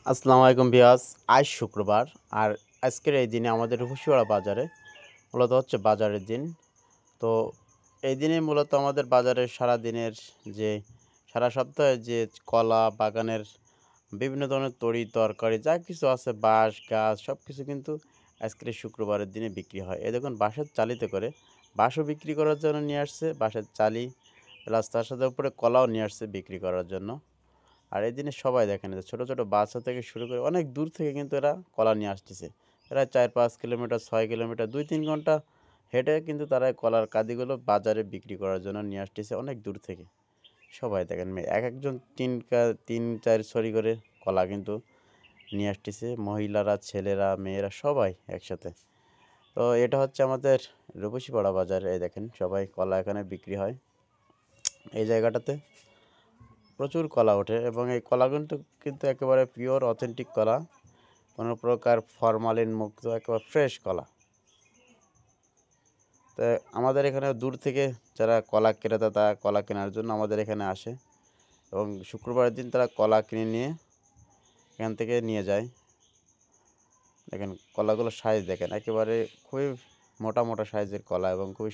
আসসালামু আলাইকুম ভিউয়ার্স। আজ শুক্রবার। আর আজকের এই দিনে আমাদের রূপসীপাড়া বাজারে মূলত হচ্ছে বাজারের দিন। তো এই দিনে মূলত আমাদের বাজারে সারাদিনের যে সারা সপ্তাহে যে কলা বাগানের বিভিন্ন ধরনের তরি তরকারি যা কিছু আছে বাঁশ গাছ সব কিছু কিন্তু আজকের এই শুক্রবারের দিনে বিক্রি হয়। এই দেখুন বাঁশের চালিতে করে বাঁশও বিক্রি করার জন্য নিয়ে আসছে, বাঁশের চালি প্লাস তার সাথে উপরে কলাও নিয়ে আসছে বিক্রি করার জন্য। আর এই দিনে সবাই দেখেন যে ছোটো ছোটো বাচ্চা থেকে শুরু করে অনেক দূর থেকে কিন্তু এরা কলা নিয়ে আসতেছে। এরা ৪-৫ কিলোমিটার ৬ কিলোমিটার ২-৩ ঘন্টা হেঁটে কিন্তু তারা এই কলার কাঁদিগুলো বাজারে বিক্রি করার জন্য নিয়ে আসতেছে অনেক দূর থেকে। সবাই দেখেন এক একজন ৩-৪ ছড়ি করে কলা কিন্তু নিয়ে আসতেছে, মহিলারা ছেলেরা মেয়েরা সবাই একসাথে। তো এটা হচ্ছে আমাদের রূপসীপাড়া বাজার। এই দেখেন সবাই কলা এখানে বিক্রি হয় এই জায়গাটাতে। প্রচুর কলা ওঠে এবং এই কলা কিন্তু একেবারে পিওর অথেন্টিক কলা, কোনো প্রকার ফরমালিন মুক্ত একেবারে ফ্রেশ কলা। তো আমাদের এখানে দূর থেকে যারা কলা ক্রেতা তারা কলা কেনার জন্য আমাদের এখানে আসে এবং শুক্রবারের দিন তারা কলা কিনে নিয়ে এখান থেকে নিয়ে যায়। দেখেন কলাগুলো সাইজ দেখেন একেবারে খুবই মোটা মোটা সাইজের কলা এবং খুবই